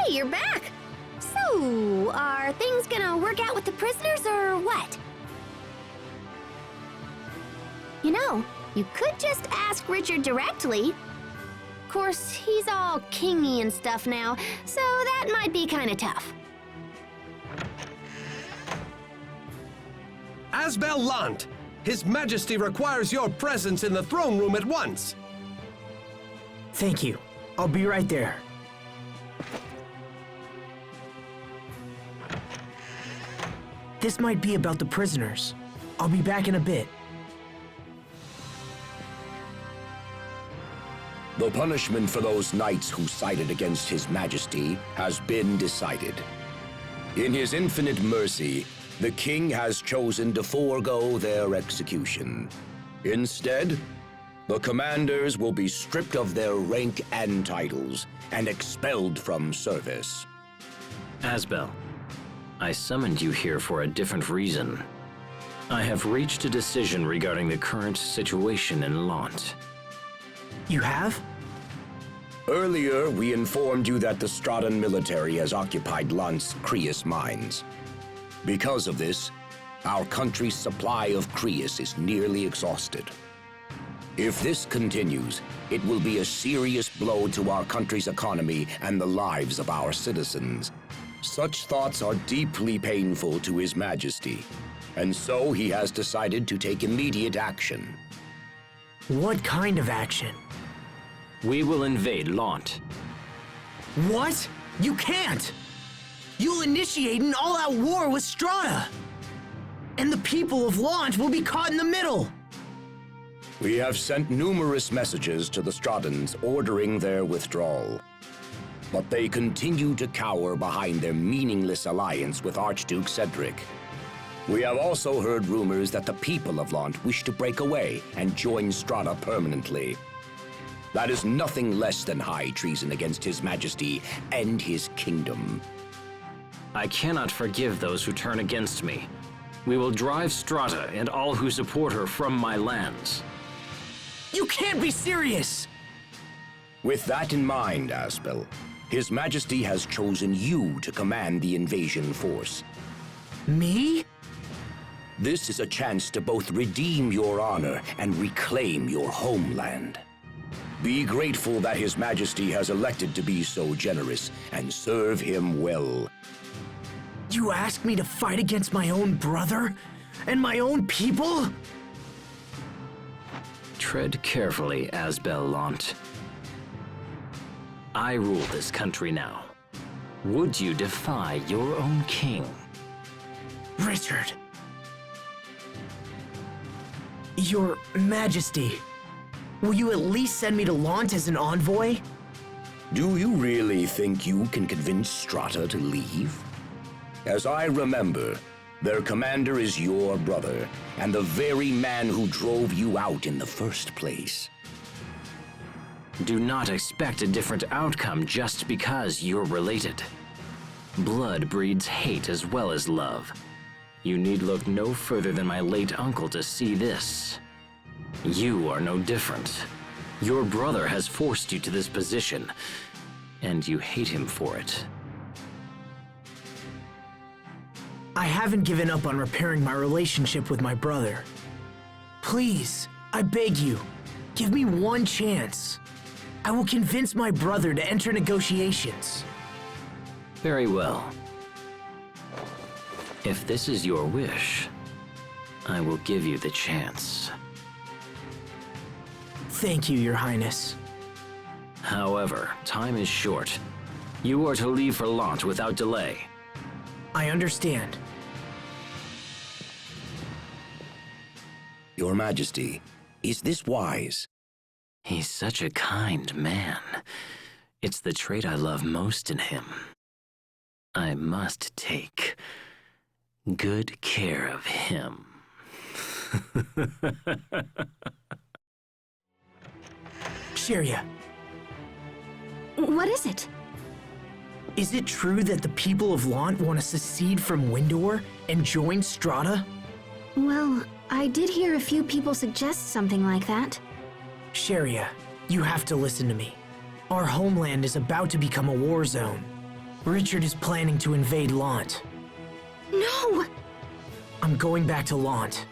Hey, you're back! So, are things gonna work out with the prisoners or what? You know, you could just ask Richard directly. Of course, he's all kingy and stuff now, so that might be kinda tough. Asbel Lhant, His Majesty requires your presence in the throne room at once. Thank you. I'll be right there. This might be about the prisoners. I'll be back in a bit. The punishment for those knights who sided against His Majesty has been decided. In his infinite mercy, the king has chosen to forego their execution. Instead, the commanders will be stripped of their rank and titles and expelled from service. Asbel, I summoned you here for a different reason. I have reached a decision regarding the current situation in Lhant. You have? Earlier, we informed you that the Stradan military has occupied Lhant's Creus mines. Because of this, our country's supply of Creus is nearly exhausted. If this continues, it will be a serious blow to our country's economy and the lives of our citizens. Such thoughts are deeply painful to His Majesty, and so he has decided to take immediate action. What kind of action? We will invade Lhant. What? You can't! You'll initiate an all-out war with Strata! And the people of Lhant will be caught in the middle! We have sent numerous messages to the Stratans ordering their withdrawal. But they continue to cower behind their meaningless alliance with Archduke Cedric. We have also heard rumors that the people of Lhant wish to break away and join Strata permanently. That is nothing less than high treason against His Majesty and his kingdom. I cannot forgive those who turn against me. We will drive Strata and all who support her from my lands. You can't be serious! With that in mind, Asbel, His Majesty has chosen you to command the invasion force. Me? This is a chance to both redeem your honor and reclaim your homeland. Be grateful that His Majesty has elected to be so generous and serve him well. You asked me to fight against my own brother? And my own people? Tread carefully, Asbel Lhant. I rule this country now. Would you defy your own king? Richard. Your Majesty, will you at least send me to Lhant as an envoy? Do you really think you can convince Strata to leave? As I remember, their commander is your brother, and the very man who drove you out in the first place. Do not expect a different outcome just because you're related. Blood breeds hate as well as love. You need look no further than my late uncle to see this. You are no different. Your brother has forced you to this position, and you hate him for it. I haven't given up on repairing my relationship with my brother. Please, I beg you, give me one chance. I will convince my brother to enter negotiations. Very well. If this is your wish, I will give you the chance. Thank you, Your Highness. However, time is short. You are to leave for Lhant without delay. I understand. Your Majesty, is this wise? He's such a kind man. It's the trait I love most in him. I must take good care of him. Cheria, What is it? is it true that the people of Lhant want to secede from Windor and join Strata? Well, I did hear a few people suggest something like that. Cheria, you have to listen to me. Our homeland is about to become a war zone. Richard is planning to invade Lhant. No! I'm going back to Lhant.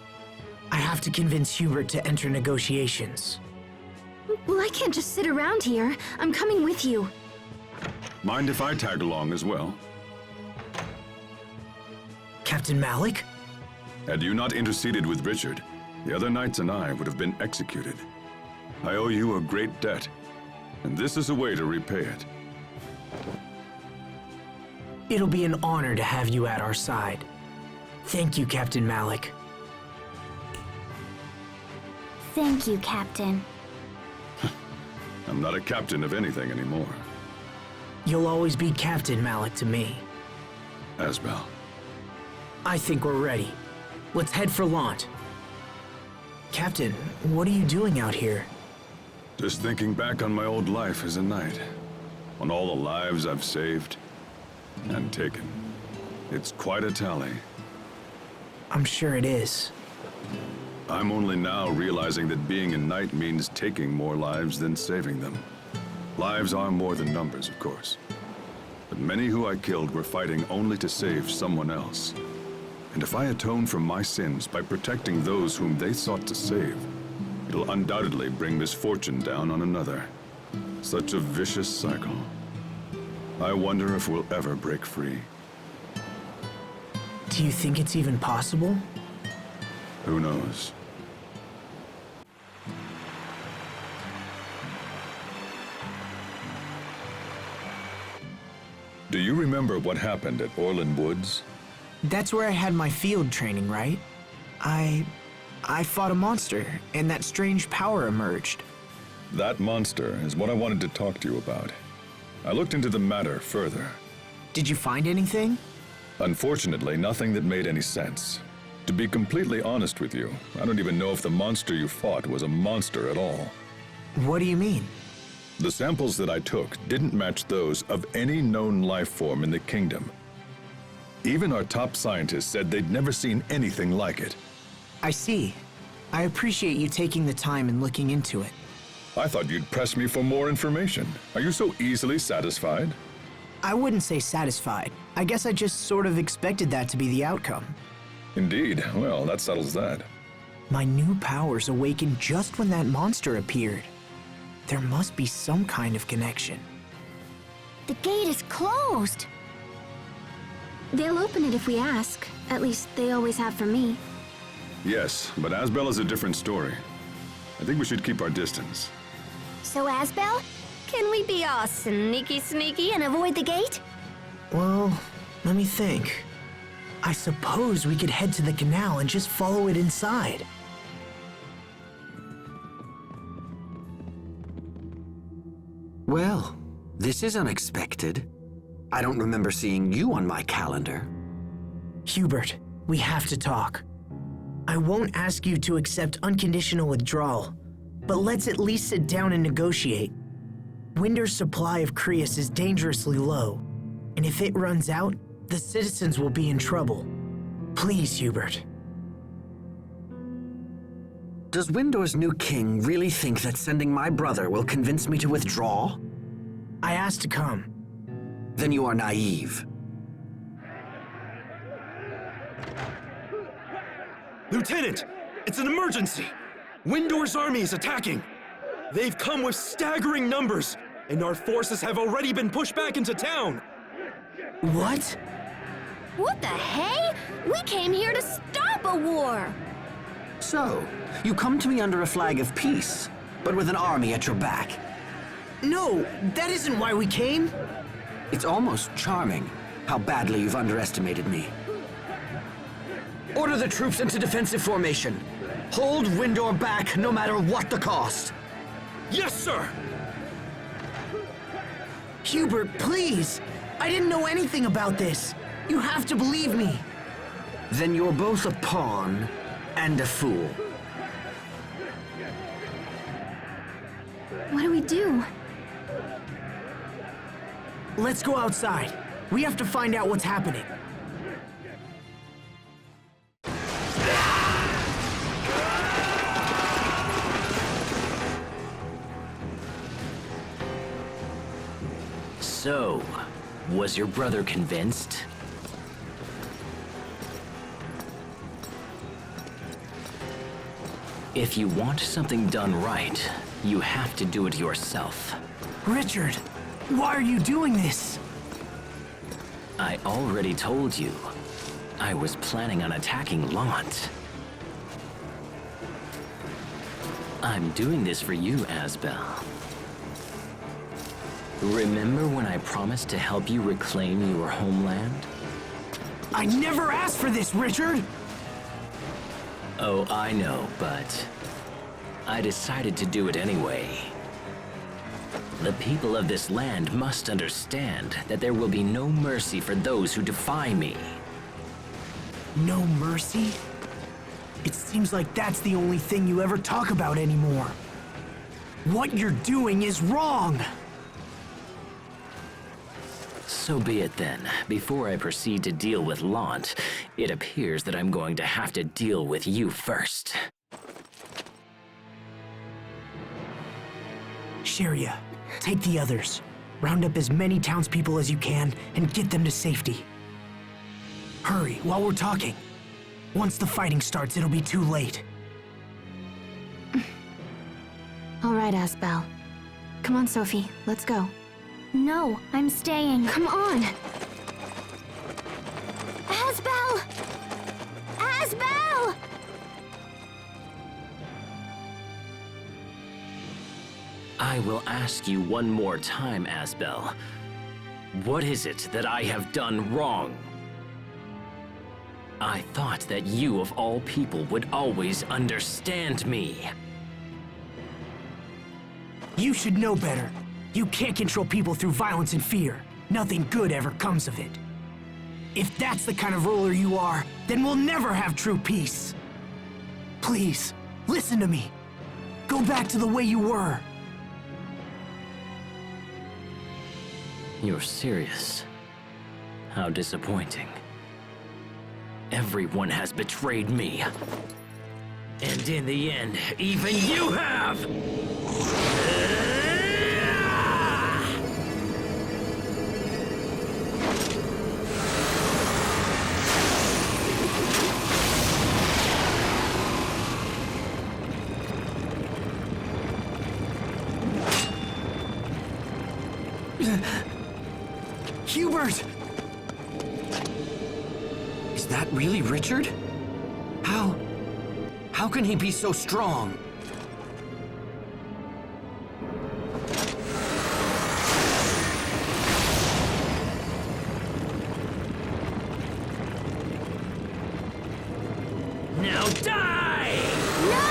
I have to convince Hubert to enter negotiations. Well, I can't just sit around here. I'm coming with you. Mind if I tag along as well? Captain Malik? Had you not interceded with Richard, the other knights and I would have been executed. I owe you a great debt, and this is a way to repay it. It'll be an honor to have you at our side. Thank you, Captain Malik. Thank you, Captain. I'm not a captain of anything anymore. You'll always be Captain Malik to me. Asbel. I think we're ready. Let's head for Lhant. Captain, what are you doing out here? Just thinking back on my old life as a knight. On all the lives I've saved and taken. It's quite a tally. I'm sure it is. I'm only now realizing that being a knight means taking more lives than saving them. Lives are more than numbers, of course. But many who I killed were fighting only to save someone else. And if I atone for my sins by protecting those whom they sought to save, it'll undoubtedly bring misfortune down on another. Such a vicious cycle. I wonder if we'll ever break free. Do you think it's even possible? Who knows? Do you remember what happened at Orland Woods? That's where I had my field training, right? I fought a monster, and that strange power emerged. That monster is what I wanted to talk to you about. I looked into the matter further. Did you find anything? Unfortunately, nothing that made any sense. To be completely honest with you, I don't even know if the monster you fought was a monster at all. What do you mean? The samples that I took didn't match those of any known life form in the kingdom. Even our top scientists said they'd never seen anything like it. I see. I appreciate you taking the time and looking into it. I thought you'd press me for more information. Are you so easily satisfied? I wouldn't say satisfied. I guess I just sort of expected that to be the outcome. Indeed. Well, that settles that. My new powers awakened just when that monster appeared. There must be some kind of connection. The gate is closed. They'll open it if we ask. At least they always have for me. Yes, but Asbel is a different story. I think we should keep our distance. So, Asbel, can we be all sneaky and avoid the gate? Well, let me think. I suppose we could head to the canal and just follow it inside. Well, this is unexpected. I don't remember seeing you on my calendar. Hubert, we have to talk. I won't ask you to accept unconditional withdrawal, but let's at least sit down and negotiate. Winder's supply of Creus is dangerously low, and if it runs out, the citizens will be in trouble. Please, Hubert. Does Windor's new king really think that sending my brother will convince me to withdraw? I asked to come. Then you are naive. Lieutenant, it's an emergency! Windor's army is attacking! They've come with staggering numbers, and our forces have already been pushed back into town! What? What the hey? We came here to stop a war! So, you come to me under a flag of peace, but with an army at your back. No, that isn't why we came. It's almost charming how badly you've underestimated me. Order the troops into defensive formation. Hold Windor back no matter what the cost. Yes, sir! Hubert, please! I didn't know anything about this. You have to believe me. Then you're both a pawn and a fool. What do we do? Let's go outside. We have to find out what's happening. So, Was your brother convinced? If you want something done right, you have to do it yourself. Richard, why are you doing this? I already told you. I was planning on attacking Lhant. I'm doing this for you, Asbel. Remember when I promised to help you reclaim your homeland? I never asked for this, Richard! Oh, I know, but I decided to do it anyway. The people of this land must understand that there will be no mercy for those who defy me. No mercy? It seems like that's the only thing you ever talk about anymore. What you're doing is wrong! So be it then. Before I proceed to deal with Lhant, it appears that I'm going to have to deal with you first. Cheria, take the others. Round up as many townspeople as you can and get them to safety. Hurry, while we're talking. Once the fighting starts, it'll be too late. All right, Asbel. Come on, Sophie, let's go. No, I'm staying. Come on. Asbel! Asbel! I will ask you one more time, Asbel. What is it that I have done wrong? I thought that you, of all people, would always understand me. You should know better. You can't control people through violence and fear. Nothing good ever comes of it. If that's the kind of ruler you are, then we'll never have true peace. Please, listen to me. Go back to the way you were. You're serious. How disappointing. Everyone has betrayed me. And in the end, even you have! Hubert! Is that really Richard? How can he be so strong? Now die! No!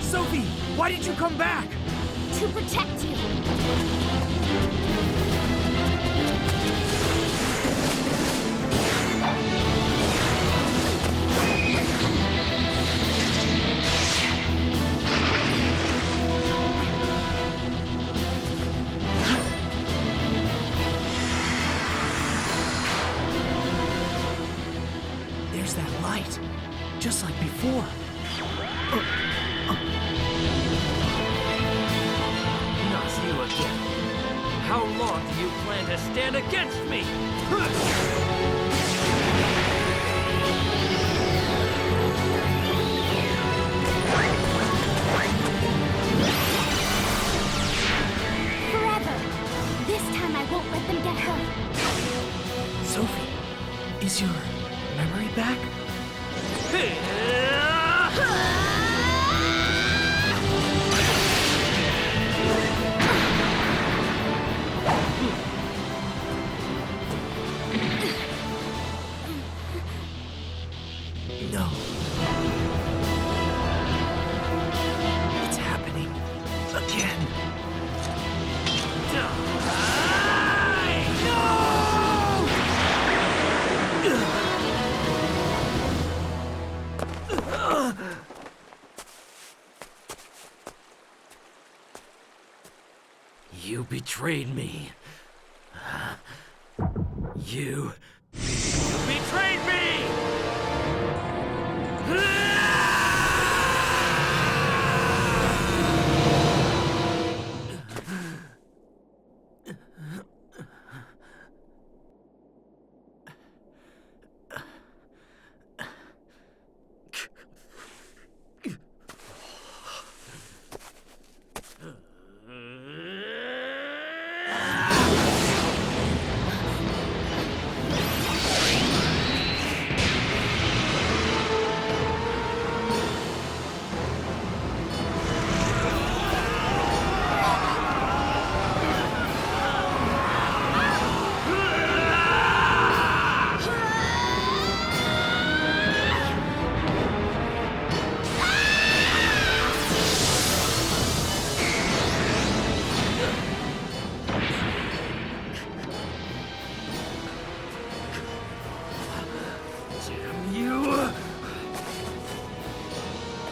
Sophie, why did you come back? To protect you. There's that light, just like before. Not you again. How long do you plan to stand against me? Forever. This time I won't let them get hurt. Sophie, is your memory back? No. It's happening again. You betrayed me. You betrayed me!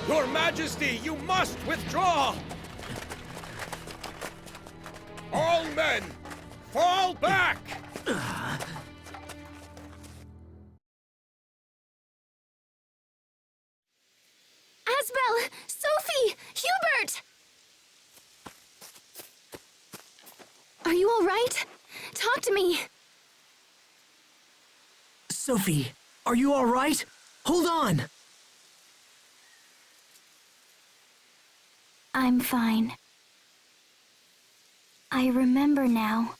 Your Majesty, you must withdraw! All men, fall back! Asbel! Sophie! Hubert! Are you all right? Talk to me. Sophie, are you all right? Hold on! I'm fine. I remember now.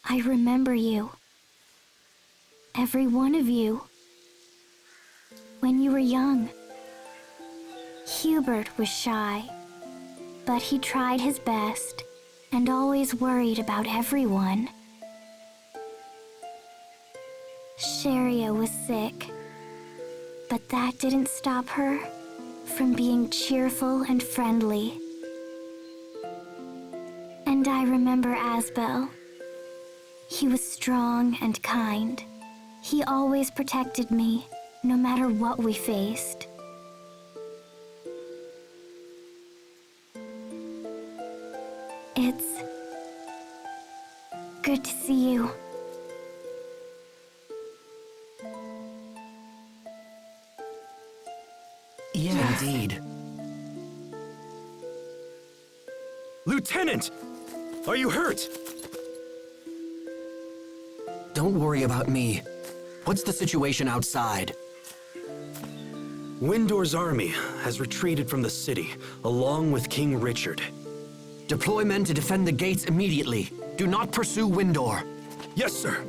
I remember you. Every one of you. When you were young. Hubert was shy, but he tried his best and always worried about everyone. Cheria was sick, but that didn't stop her from being cheerful and friendly. And I remember Asbel. He was strong and kind. He always protected me, no matter what we faced. It's good to see you. Yeah, indeed. Lieutenant! Are you hurt? Don't worry about me. What's the situation outside? Windor's army has retreated from the city, along with King Richard. Deploy men to defend the gates immediately. Do not pursue Windor. Yes, sir.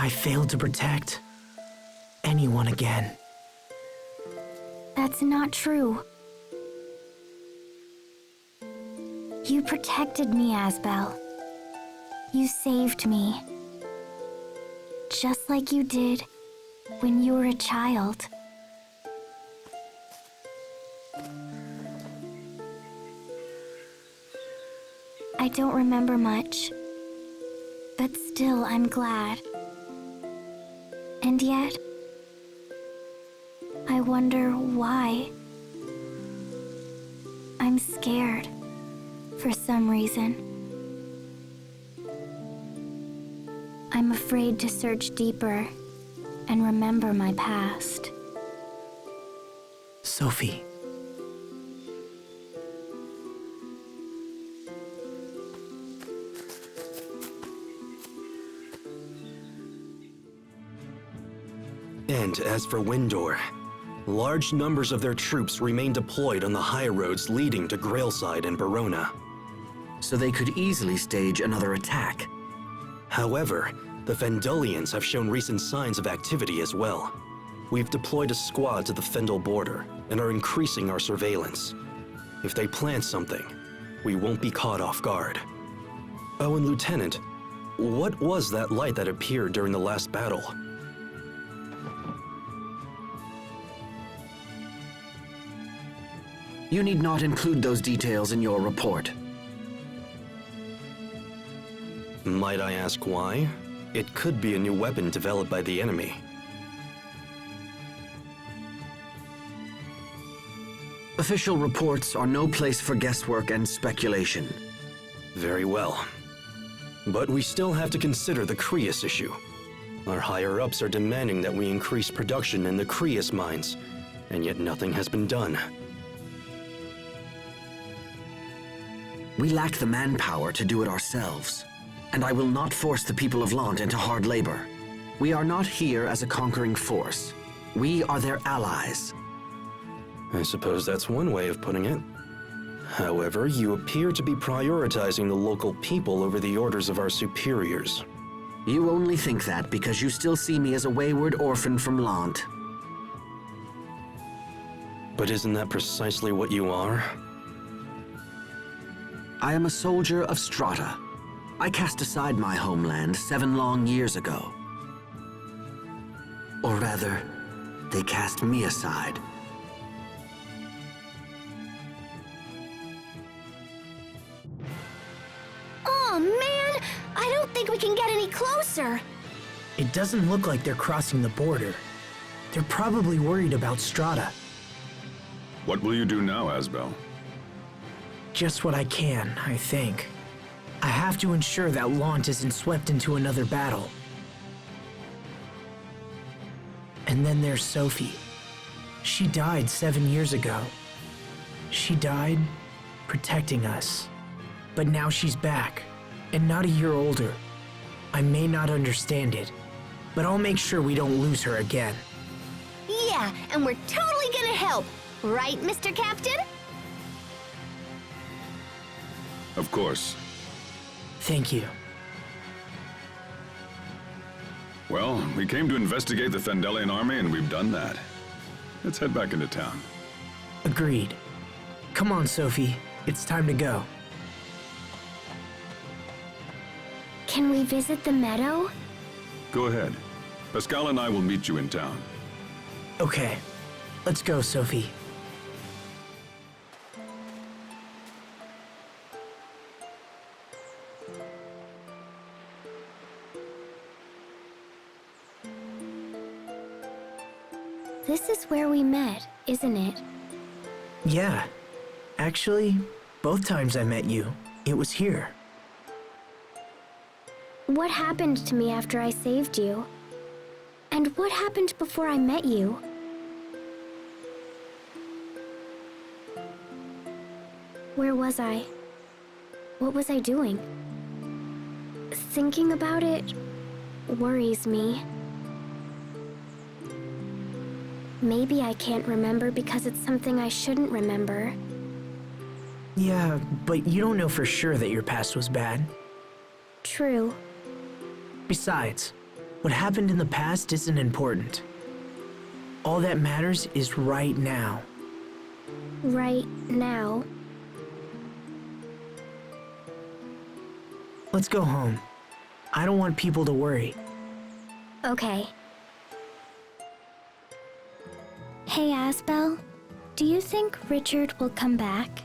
I failed to protect anyone again. That's not true. You protected me, Asbel. You saved me. Just like you did when you were a child. I don't remember much, but still I'm glad. And yet, I wonder why. I'm scared, for some reason. I'm afraid to search deeper and remember my past. Sophie. And as for Windor, large numbers of their troops remain deployed on the high roads leading to Grailside and Barona. So they could easily stage another attack. However, the Fendelians have shown recent signs of activity as well. We've deployed a squad to the Fendel border and are increasing our surveillance. If they plan something, we won't be caught off guard. Oh, and Lieutenant, what was that light that appeared during the last battle? You need not include those details in your report. Might I ask why? It could be a new weapon developed by the enemy. Official reports are no place for guesswork and speculation. Very well. But we still have to consider the Crius issue. Our higher-ups are demanding that we increase production in the Crius mines, and yet nothing has been done. We lack the manpower to do it ourselves, and I will not force the people of Lhant into hard labor. We are not here as a conquering force. We are their allies. I suppose that's one way of putting it. However, you appear to be prioritizing the local people over the orders of our superiors. You only think that because you still see me as a wayward orphan from Lhant. But isn't that precisely what you are? I am a soldier of Strata. I cast aside my homeland 7 long years ago. Or rather, they cast me aside. Oh man, I don't think we can get any closer. It doesn't look like they're crossing the border. They're probably worried about Strata. What will you do now, Asbel? Just what I can, I think. I have to ensure that Lhant isn't swept into another battle. And then there's Sophie. She died 7 years ago. She died protecting us. But now she's back, and not a year older. I may not understand it, but I'll make sure we don't lose her again. Yeah, and we're totally gonna help. Right, Mr. Captain? Of course. Thank you. Well, we came to investigate the Fendelian army, and we've done that. Let's head back into town. Agreed. Come on, Sophie. It's time to go. Can we visit the meadow? Go ahead. Pascal and I will meet you in town. Okay. Let's go, Sophie. This is where we met, isn't it? Yeah. Actually, both times I met you, it was here. What happened to me after I saved you? And what happened before I met you? Where was I? What was I doing? Thinking about it worries me. Maybe I can't remember because it's something I shouldn't remember. Yeah, but you don't know for sure that your past was bad. True. Besides, what happened in the past isn't important. All that matters is right now. Right now. Let's go home. I don't want people to worry. Okay. Hey, Asbel, do you think Richard will come back?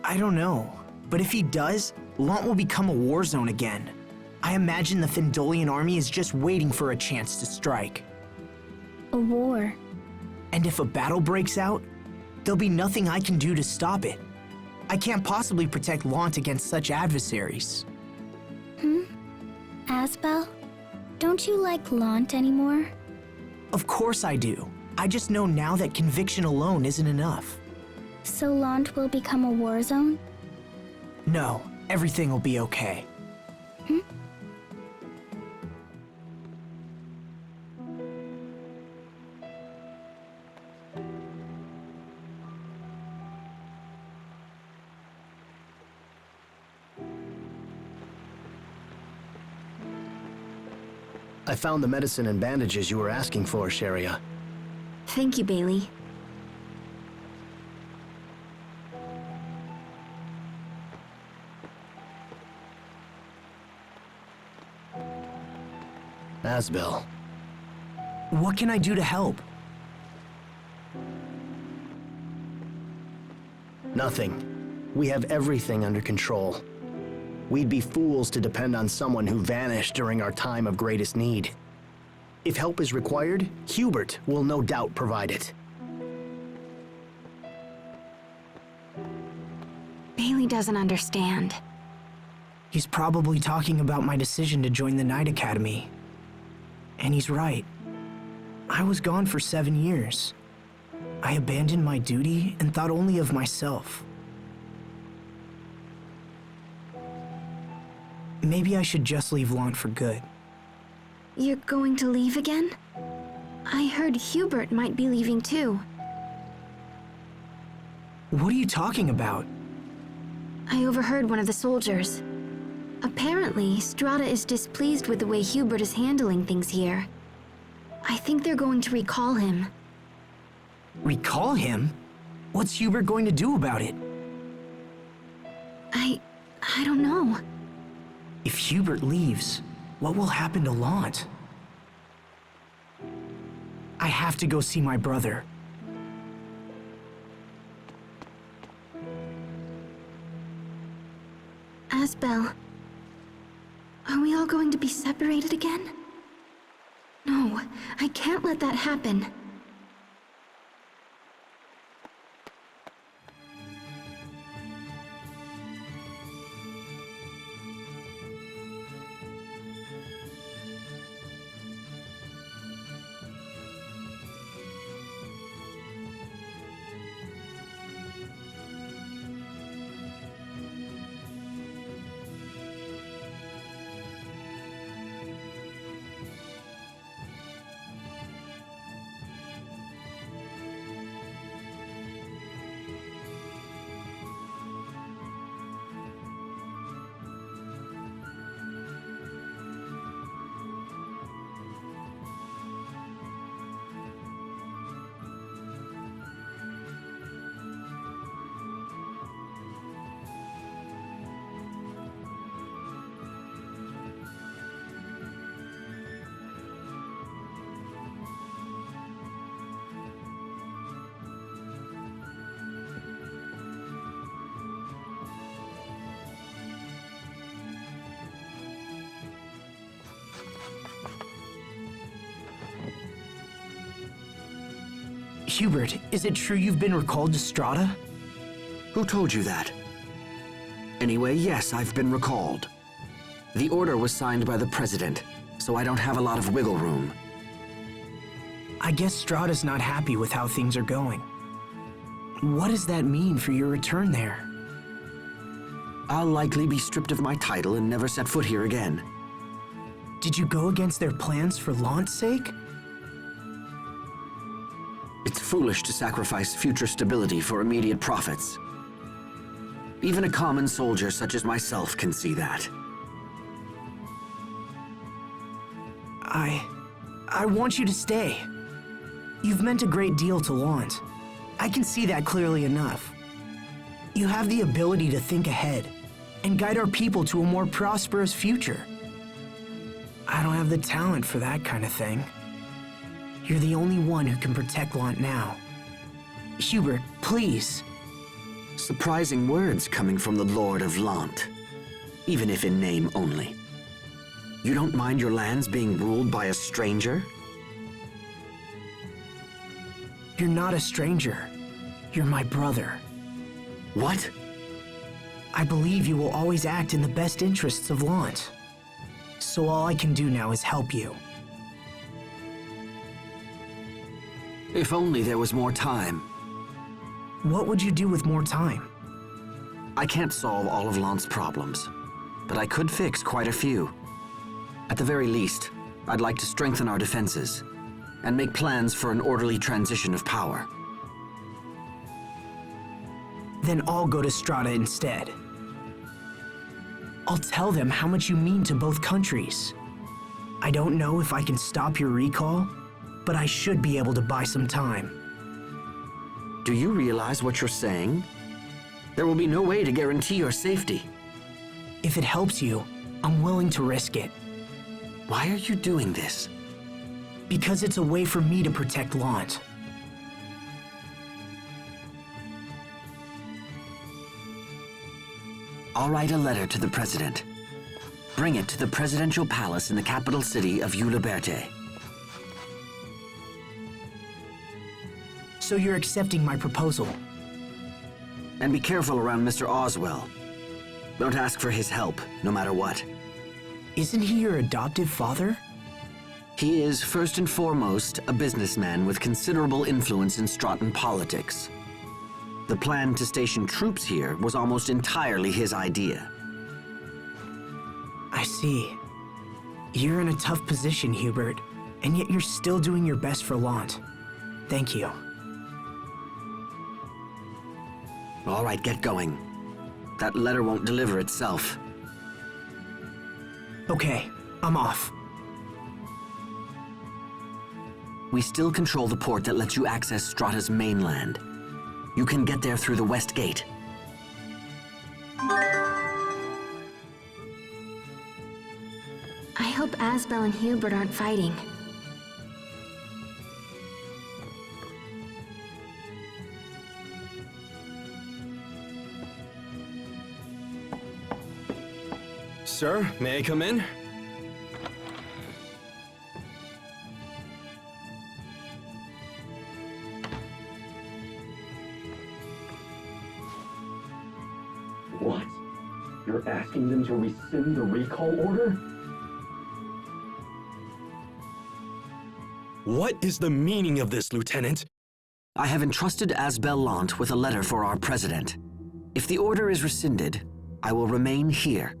I don't know, but if he does, Lhant will become a war zone again. I imagine the Fendelian army is just waiting for a chance to strike. A war. And if a battle breaks out, there'll be nothing I can do to stop it. I can't possibly protect Lhant against such adversaries. Asbel, don't you like Lhant anymore? Of course I do. I just know now that conviction alone isn't enough. So Lhant will become a war zone? No, everything will be okay. I found the medicine and bandages you were asking for, Cheria. Thank you, Bailey. Asbel. What can I do to help? Nothing. We have everything under control. We'd be fools to depend on someone who vanished during our time of greatest need. If help is required, Hubert will no doubt provide it. Bailey doesn't understand. He's probably talking about my decision to join the Knight Academy. And he's right. I was gone for 7 years. I abandoned my duty and thought only of myself. Maybe I should just leave Lhant for good. You're going to leave again? I heard Hubert might be leaving too. What are you talking about? I overheard one of the soldiers. Apparently, Strata is displeased with the way Hubert is handling things here. I think they're going to recall him. Recall him? What's Hubert going to do about it? I don't know. If Hubert leaves, what will happen to Lhant? I have to go see my brother. Asbel, are we all going to be separated again? No, I can't let that happen. Hubert, is it true you've been recalled to Strata? Who told you that? Anyway, yes, I've been recalled. The order was signed by the president, so I don't have a lot of wiggle room. I guess Strata's not happy with how things are going. What does that mean for your return there? I'll likely be stripped of my title and never set foot here again. Did you go against their plans for Lhant's sake? It's foolish to sacrifice future stability for immediate profits. Even a common soldier such as myself can see that. I want you to stay. You've meant a great deal to Lhant. I can see that clearly enough. You have the ability to think ahead and guide our people to a more prosperous future. I don't have the talent for that kind of thing. You're the only one who can protect Lhant now. Hubert, please. Surprising words coming from the Lord of Lhant, even if in name only. You don't mind your lands being ruled by a stranger? You're not a stranger. You're my brother. What? I believe you will always act in the best interests of Lhant. So all I can do now is help you. If only there was more time. What would you do with more time? I can't solve all of Lhant's problems, but I could fix quite a few. At the very least, I'd like to strengthen our defenses and make plans for an orderly transition of power. Then I'll go to Strata instead. I'll tell them how much you mean to both countries. I don't know if I can stop your recall, but I should be able to buy some time. Do you realize what you're saying? There will be no way to guarantee your safety. If it helps you, I'm willing to risk it. Why are you doing this? Because it's a way for me to protect Lhant. I'll write a letter to the President. Bring it to the Presidential Palace in the capital city of Hubert. So you're accepting my proposal? And be careful around Mr. Oswell. Don't ask for his help, no matter what. Isn't he your adoptive father? He is, first and foremost, a businessman with considerable influence in Stratton politics. The plan to station troops here was almost entirely his idea. I see. You're in a tough position, Hubert, and yet you're still doing your best for Lhant. Thank you. All right, get going. That letter won't deliver itself. Okay, I'm off. We still control the port that lets you access Strata's mainland. You can get there through the West Gate. I hope Asbel and Hubert aren't fighting. Sir, may I come in? What? You're asking them to rescind the recall order? What is the meaning of this, Lieutenant? I have entrusted Asbel Lhant with a letter for our president. If the order is rescinded, I will remain here.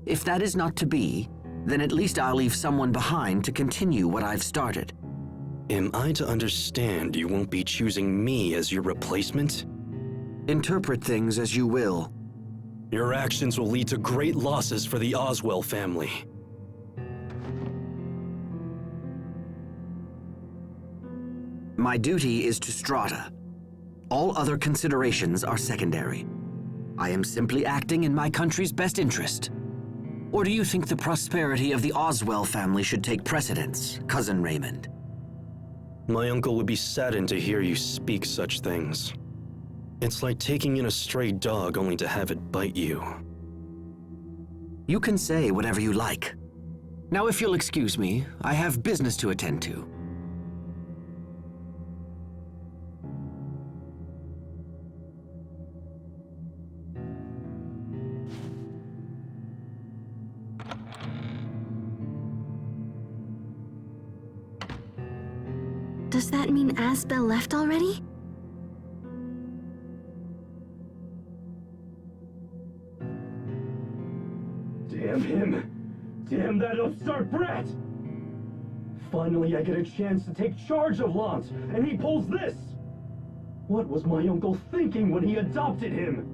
If that is not to be, then at least I'll leave someone behind to continue what I've started. Am I to understand you won't be choosing me as your replacement? Interpret things as you will. Your actions will lead to great losses for the Oswell family. My duty is to Strata. All other considerations are secondary. I am simply acting in my country's best interest. Or do you think the prosperity of the Oswell family should take precedence, Cousin Raymond? My uncle would be saddened to hear you speak such things. It's like taking in a stray dog only to have it bite you. You can say whatever you like. Now, if you'll excuse me, I have business to attend to. Does that mean Asbel left already? Damn him! Damn that upstart brat! Finally I get a chance to take charge of Lhant, and he pulls this! What was my uncle thinking when he adopted him?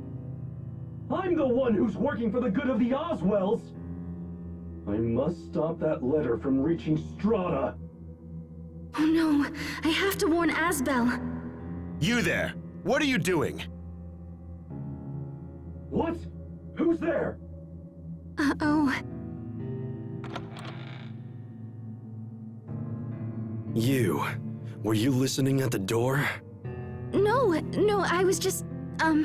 I'm the one who's working for the good of the Oswells! I must stop that letter from reaching Strata. Oh no, I have to warn Asbel. You there! What are you doing? What? Who's there? Uh-oh. You. Were you listening at the door? No, I was just, Ow!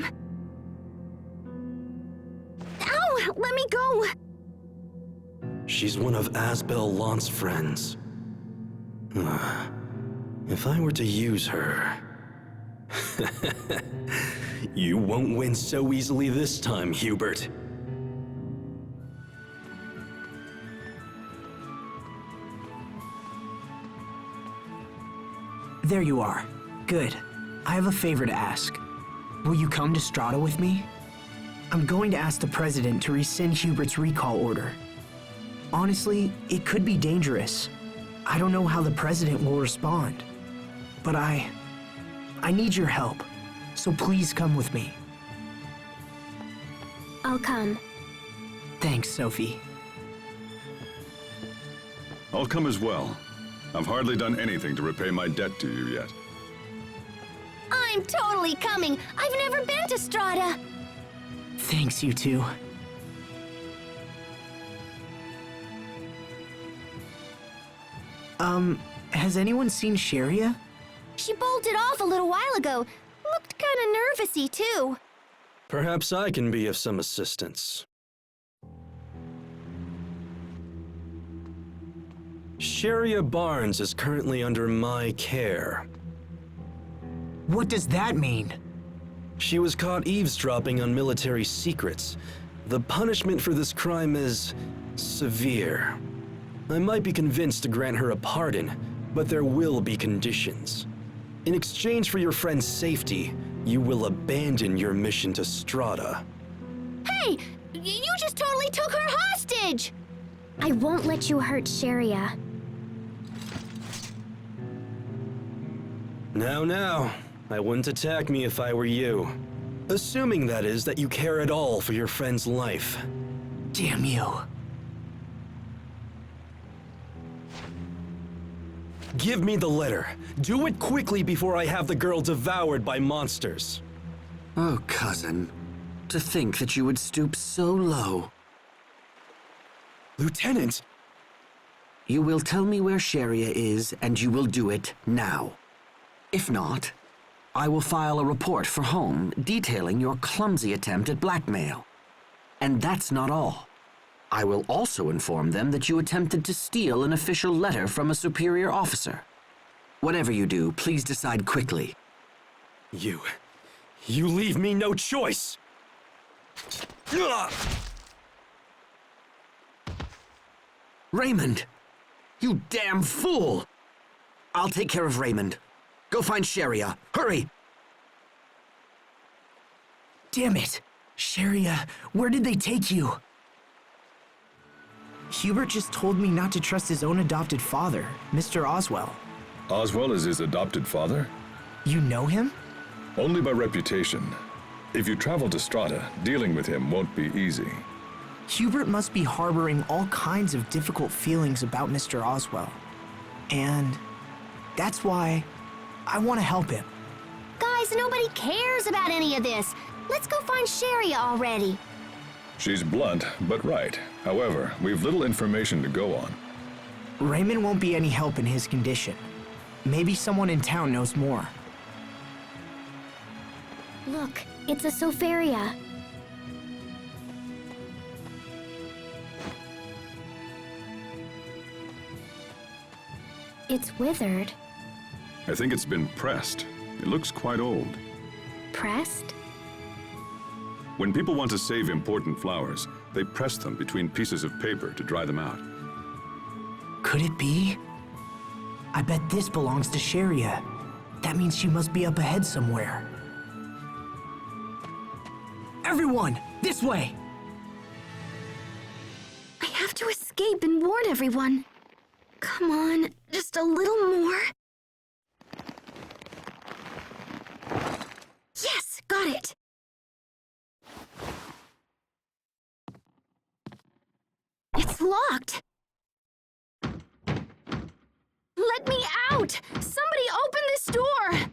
Let me go! She's one of Asbel Lhant's friends. If I were to use her... You won't win so easily this time, Hubert. There you are. Good. I have a favor to ask. Will you come to Strata with me? I'm going to ask the President to rescind Hubert's recall order. Honestly, it could be dangerous. I don't know how the President will respond. But I need your help. So please come with me. I'll come. Thanks, Sophie. I'll come as well. I've hardly done anything to repay my debt to you yet. I'm totally coming. I've never been to Strata. Thanks, you two. Has anyone seen Cheria? She bolted off a little while ago. Looked kinda nervousy, too. Perhaps I can be of some assistance. Cheria Barnes is currently under my care. What does that mean? She was caught eavesdropping on military secrets. The punishment for this crime is severe. I might be convinced to grant her a pardon, but there will be conditions. In exchange for your friend's safety, you will abandon your mission to Strata. Hey! You just totally took her hostage! I won't let you hurt Cheria. Now, I wouldn't attack me if I were you. Assuming, that is, that you care at all for your friend's life. Damn you. Give me the letter. Do it quickly before I have the girl devoured by monsters. Oh, cousin. To think that you would stoop so low. Lieutenant! You will tell me where Cheria is, and you will do it now. If not, I will file a report for home detailing your clumsy attempt at blackmail. And that's not all. I will also inform them that you attempted to steal an official letter from a superior officer. Whatever you do, please decide quickly. You leave me no choice! Raymond! You damn fool! I'll take care of Raymond. Go find Cheria. Hurry! Damn it! Cheria, where did they take you? Hubert just told me not to trust his own adopted father, Mr. Oswell. Oswell is his adopted father? You know him? Only by reputation. If you travel to Strata, dealing with him won't be easy. Hubert must be harboring all kinds of difficult feelings about Mr. Oswell. And that's why I want to help him. Guys, nobody cares about any of this. Let's go find Cheria already. She's blunt, but right. However, we've little information to go on. Raymond won't be any help in his condition. Maybe someone in town knows more. Look, it's a Sofaria. It's withered. I think it's been pressed. It looks quite old. Pressed? When people want to save important flowers, they press them between pieces of paper to dry them out. Could it be? I bet this belongs to Cheria. That means she must be up ahead somewhere. Everyone, this way! I have to escape and warn everyone. Come on, just a little more. Yes, got it. It's locked. Let me out! Somebody open this door!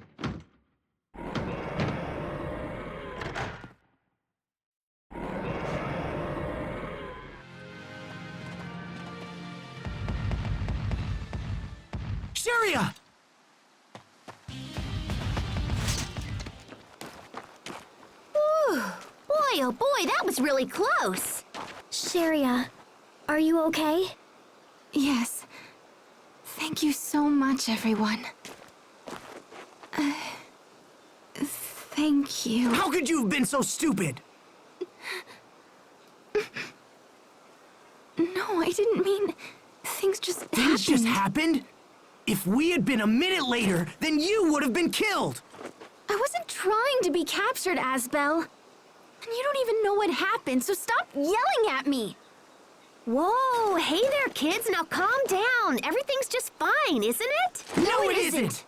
Cheria! Whew. Boy, oh boy, that was really close. Cheria, are you okay? Yes. Thank you so much, everyone. Thank you. How could you have been so stupid? No, I didn't mean... Things just happened. Things just happened? If we had been a minute later, then you would have been killed! I wasn't trying to be captured, Asbel. And you don't even know what happened, so stop yelling at me! Whoa, hey there, kids. Now calm down. Everything's just fine, isn't it? No, it isn't!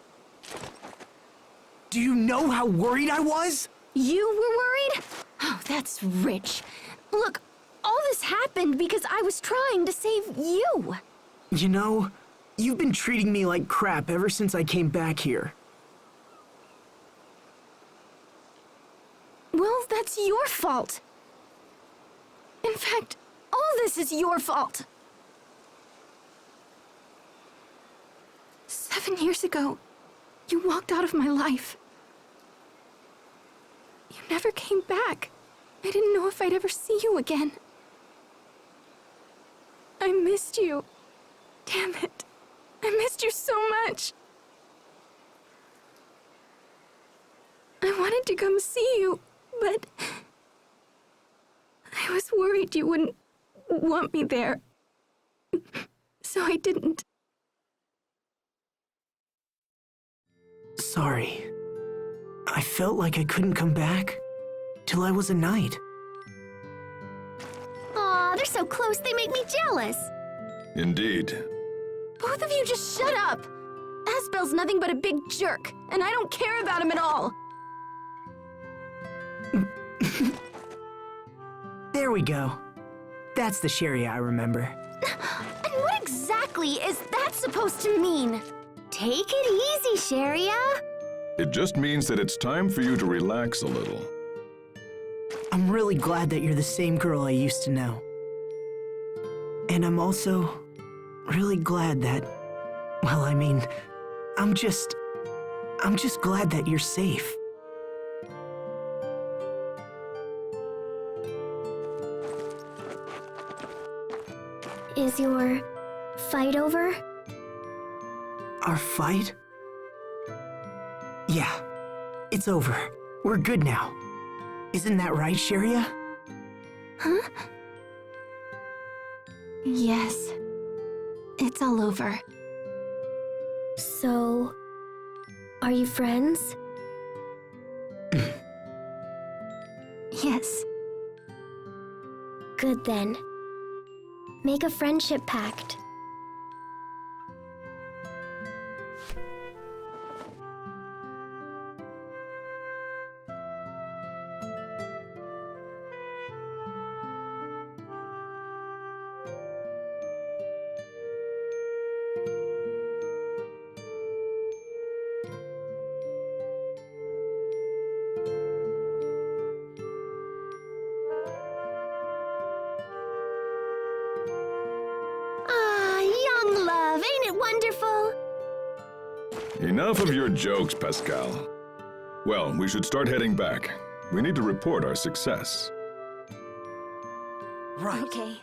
Do you know how worried I was? You were worried? Oh, that's rich. Look, all this happened because I was trying to save you. You know, you've been treating me like crap ever since I came back here. Well, that's your fault. In fact, all this is your fault. 7 years ago, you walked out of my life. You never came back. I didn't know if I'd ever see you again. I missed you. Damn it. I missed you so much. I wanted to come see you, but I was worried you wouldn't want me there. So I didn't. Sorry. I felt like I couldn't come back till I was a knight. Aw, they're so close they make me jealous. Indeed. Both of you just shut up! Asbel's nothing but a big jerk, and I don't care about him at all. There we go. That's the Cheria I remember. And what exactly is that supposed to mean? Take it easy, Cheria. It just means that it's time for you to relax a little. I'm really glad that you're the same girl I used to know. And I'm also really glad that, well, I mean, I'm just glad that you're safe. Is your fight over? Our fight? Yeah, it's over. We're good now. Isn't that right, Cheria? Huh? Yes. It's all over. So, are you friends? Yes. Good then. Make a friendship pact. Wonderful. Enough of your jokes, Pascal. Well, we should start heading back. We need to report our success. Right. Okay.